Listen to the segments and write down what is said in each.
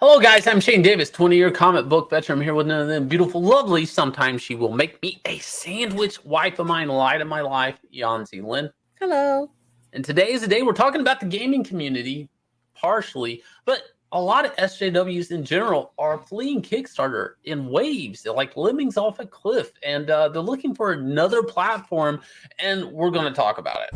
Hello, guys. I'm Shane Davis, 20-year comic book veteran. I'm here with none of them beautiful, lovely. Sometimes she will make me a sandwich. Wife of mine, light of my life, Yanzi Lynn. Hello. And today is the day we're talking about the gaming community, partially, but a lot of SJWs in general are fleeing Kickstarter in waves. They're like lemmings off a cliff, and they're looking for another platform, and we're going to talk about it.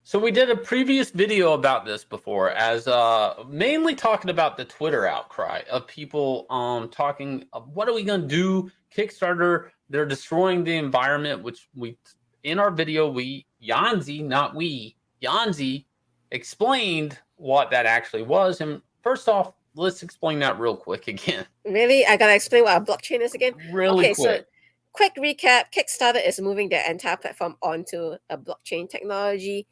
So we did a previous video about this before, as mainly talking about the Twitter outcry of people talking, what are we going to do? Kickstarter, they're destroying the environment, which in our video, Yanzi explained what that actually was. And first off, let's explain that real quick again. Really? I gotta explain what a blockchain is again? Really quick. So quick recap. Kickstarter is moving their entire platform onto a blockchain technology.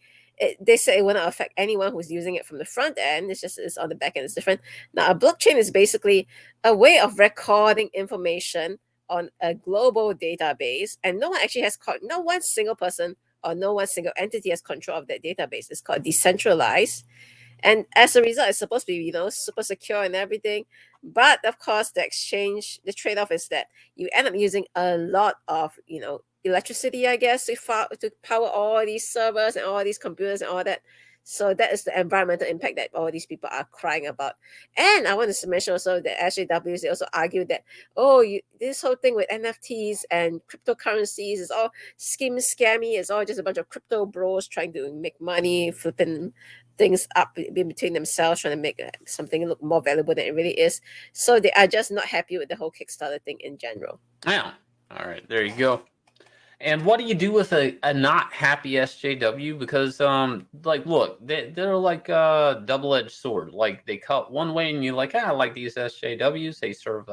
They say it will not affect anyone who's using it from the front end. It's on the back end. It's different. Now, a blockchain is basically a way of recording information on a global database, and no one actually has no one single person or no one single entity has control of that database. It's called decentralized. And as a result, it's supposed to be, super secure and everything. But of course, the trade-off is that you end up using a lot of, electricity, I guess, to power all these servers and all these computers and all that. So that is the environmental impact that all these people are crying about. And I want to mention also that SJWs, they also argue that, this whole thing with NFTs and cryptocurrencies is all scammy. It's all just a bunch of crypto bros trying to make money, flipping things up in between themselves, trying to make something look more valuable than it really is. So they are just not happy with the whole Kickstarter thing in general. Yeah. All right. There you go. And what do you do with a not happy SJW? Because, look, they're like a double-edged sword. Like, they cut one way and you're like, I like these SJWs. They serve,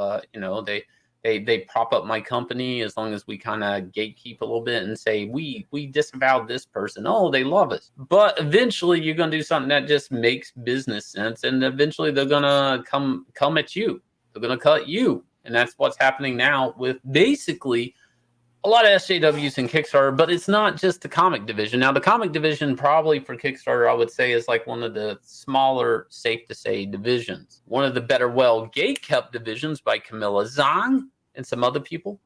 they prop up my company as long as we kind of gatekeep a little bit and say, we disavowed this person. Oh, they love us. But eventually you're going to do something that just makes business sense. And eventually they're going to come at you. They're going to cut you. And that's what's happening now with basically a lot of SJWs in Kickstarter, but it's not just the comic division. Now, the comic division probably for Kickstarter, I would say, is like one of the smaller, safe to say, divisions. One of the better, gate-kept divisions by Camilla Zhang and some other people.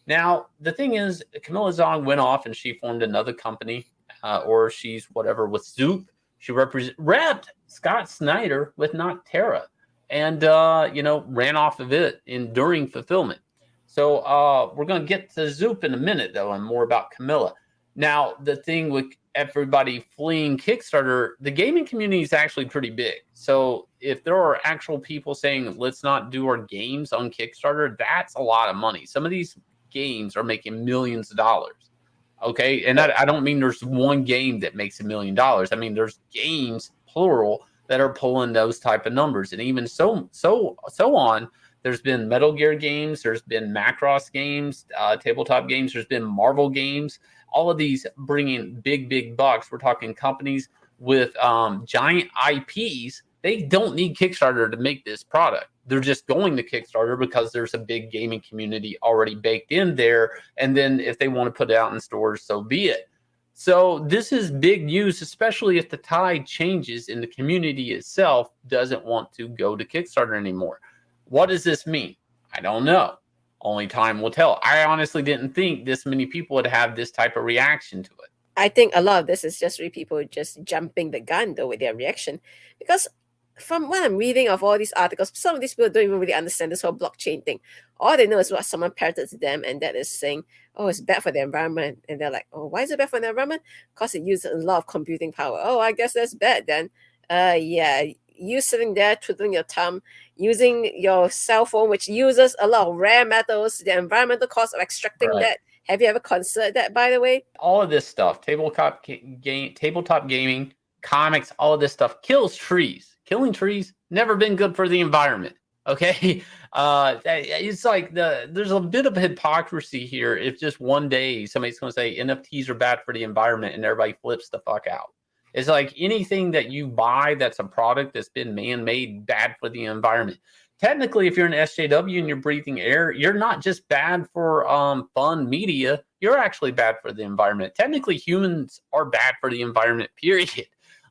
Now, the thing is, Camilla Zhang went off and she formed another company, or she's whatever, with Zoop. She repped Scott Snyder with Noctera and, ran off of it during fulfillment. So we're going to get to Zoop in a minute, though, and more about Camilla. Now, the thing with everybody fleeing Kickstarter, the gaming community is actually pretty big. So if there are actual people saying, let's not do our games on Kickstarter, that's a lot of money. Some of these games are making millions of dollars. Okay. And I don't mean there's one game that makes $1 million. I mean, there's games, plural, that are pulling those type of numbers. And even so on. There's been Metal Gear games. There's been Macross games, tabletop games. There's been Marvel games. All of these bringing big bucks. We're talking companies with giant IPs. They don't need Kickstarter to make this product. They're just going to Kickstarter because there's a big gaming community already baked in there. And then if they want to put it out in stores, so be it. So this is big news, especially if the tide changes and the community itself doesn't want to go to Kickstarter anymore. What does this mean? I don't know. Only time will tell. I honestly didn't think this many people would have this type of reaction to it. I think a lot of this is just really people just jumping the gun, though, with their reaction. Because from what I'm reading of all these articles, some of these people don't even really understand this whole blockchain thing. All they know is what someone parroted to them, and that is saying, oh, it's bad for the environment. And they're like, oh, why is it bad for the environment? Because it uses a lot of computing power. Oh, I guess that's bad then. Yeah. You sitting there twiddling your thumb, using your cell phone, which uses a lot of rare metals, the environmental cost of extracting that. Have you ever considered that, by the way? All of this stuff, tabletop gaming, comics, all of this stuff kills trees. Killing trees, never been good for the environment. Okay? It's like there's a bit of hypocrisy here if just one day somebody's going to say NFTs are bad for the environment and everybody flips the fuck out. It's like anything that you buy that's a product that's been man-made, bad for the environment. Technically, if you're an SJW and you're breathing air, you're not just bad for fun media. You're actually bad for the environment. Technically, humans are bad for the environment, period.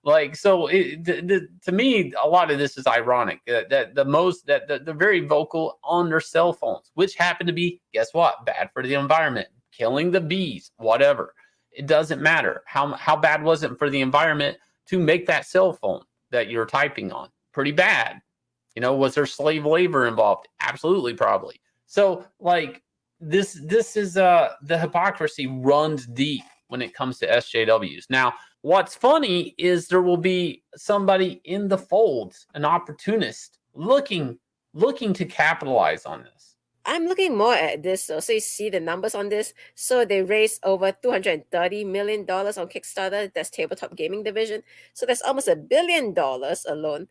Like, so to me, a lot of this is ironic. That they're very vocal on their cell phones, which happen to be, guess what, bad for the environment, killing the bees, whatever. It doesn't matter. How bad was it for the environment to make that cell phone that you're typing on? Pretty bad. Was there slave labor involved? Absolutely, probably. So, like, this is the hypocrisy runs deep when it comes to SJWs. Now, what's funny is there will be somebody in the folds, an opportunist, looking to capitalize on this. I'm looking more at this. So you see the numbers on this. So they raised over $230 million on Kickstarter. That's tabletop gaming division. So that's almost $1 billion alone.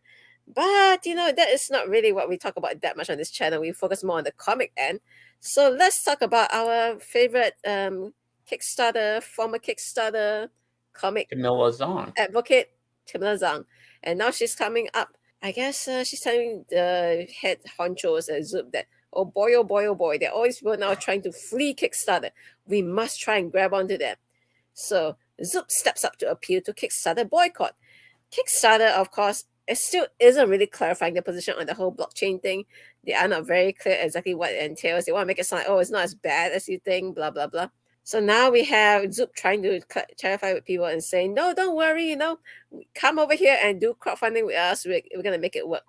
But, that is not really what we talk about that much on this channel. We focus more on the comic end. So let's talk about our favorite former Kickstarter comic Camilla Zong. advocate, Camilla Zong. And now she's coming up. I guess she's telling the head honchos at Zoop that, oh boy, there are always people now trying to flee Kickstarter. We must try and grab onto them. So Zoop steps up to appeal to Kickstarter boycott. Kickstarter, of course, it still isn't really clarifying their position on the whole blockchain thing. They are not very clear exactly what it entails. They want to make it sound like, oh, it's not as bad as you think, blah, blah, blah. So now we have Zoop trying to clarify with people and saying, no, don't worry, come over here and do crowdfunding with us. We're going to make it work.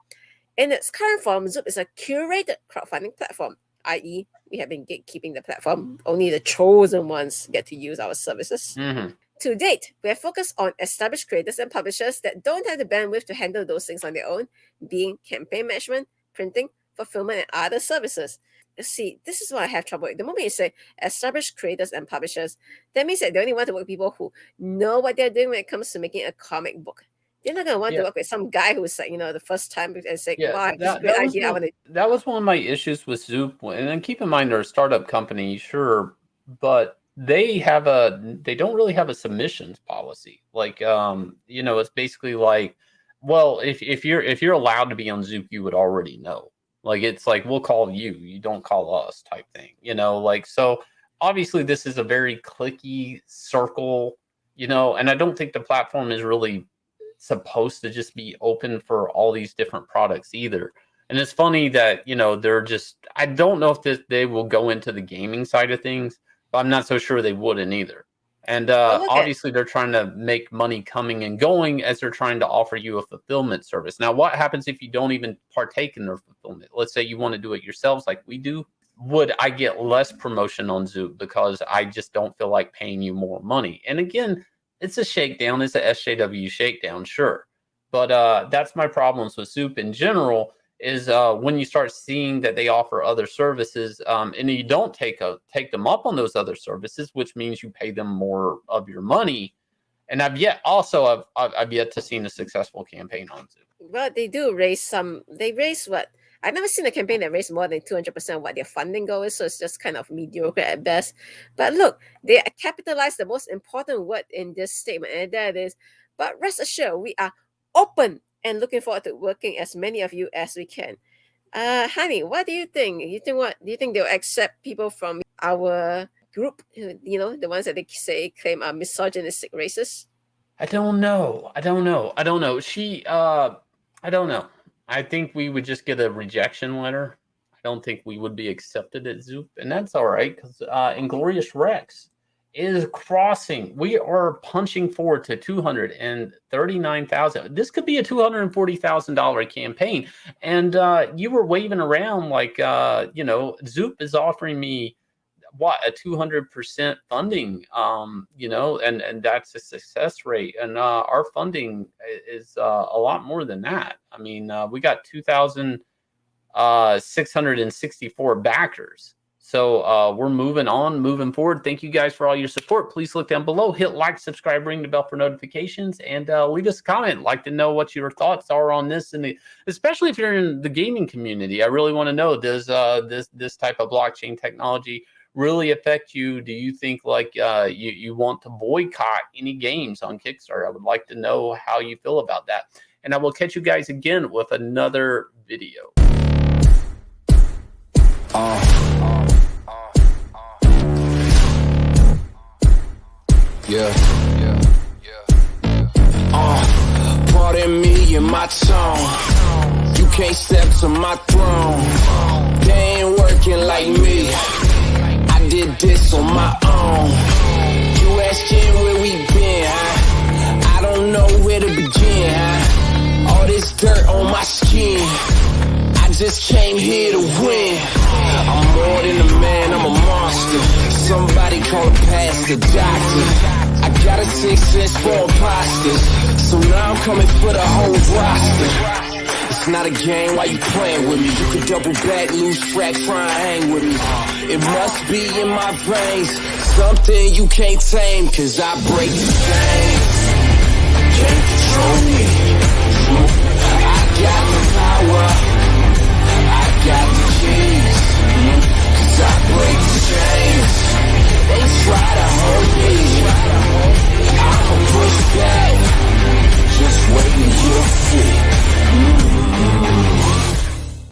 In its current form, Zoop is a curated crowdfunding platform, i.e., we have been gatekeeping the platform. Only the chosen ones get to use our services. Mm-hmm. To date, we have focused on established creators and publishers that don't have the bandwidth to handle those things on their own, being campaign management, printing, fulfillment, and other services. See, this is what I have trouble with. The moment you say established creators and publishers, that means that they only want to work with people who know what they're doing when it comes to making a comic book. They're not going to want to work with some guy who's like, the first time and say, wow, this great idea. That was one of my issues with Zoop. And then keep in mind, they're a startup company, sure, but they don't really have a submissions policy. Like, it's basically like, well, if you're allowed to be on Zoop, you would already know. Like, it's like, we'll call you don't call us type thing, so obviously this is a very clicky circle, and I don't think the platform is really supposed to just be open for all these different products either. And it's funny that, I don't know if they will go into the gaming side of things, but I'm not so sure they wouldn't either. And obviously they're trying to make money coming and going as they're trying to offer you a fulfillment service. Now, what happens if you don't even partake in their fulfillment? Let's say you want to do it yourselves like we do. Would I get less promotion on Zoop because I just don't feel like paying you more money? And again, it's a shakedown. It's a SJW shakedown, sure. But that's my problems with Zoop in general is when you start seeing that they offer other services and you don't take them up on those other services, which means you pay them more of your money. And I've yet to see a successful campaign on Zoop. Well, they do raise what? I've never seen a campaign that raised more than 200% of what their funding goal is, so it's just kind of mediocre at best. But look, they capitalized the most important word in this statement, and that is, but rest assured, we are open and looking forward to working as many of you as we can. Honey, what do you think? Do you think they'll accept people from our group, the ones that they claim are misogynistic racists? I don't know. I don't know. I don't know. I think we would just get a rejection letter. I don't think we would be accepted at Zoop, and that's all right because Inglorious Rex is crossing. We are punching forward to 239,000. This could be a $240,000 campaign, and you were waving around like Zoop is offering me a 200% funding, and that's a success rate. And our funding is a lot more than that. I mean, we got 2,664 backers. So we're moving forward. Thank you guys for all your support. Please look down below, hit like, subscribe, ring the bell for notifications, and leave us a comment. I'd like to know what your thoughts are on this, and especially if you're in the gaming community. I really want to know, does this type of blockchain technology really affect you? Do you think like you want to boycott any games on Kickstarter? I would like to know how you feel about that. And I will catch you guys again with another video. Yeah. my tone. You can't step to my throne. They ain't working like me. I did this on my own. You asking where we been, huh? I don't know where to begin, huh? All this dirt on my skin. I just came here to win. I'm more than a man, I'm a monster. Somebody call a pastor, doctor. I got a 6 sense for imposters. So now I'm coming for the whole roster. It's not a game, why you playing with me? You could double back, lose track, try and hang with me. It must be in my veins, something you can't tame, cause I break the chains. Can't control me.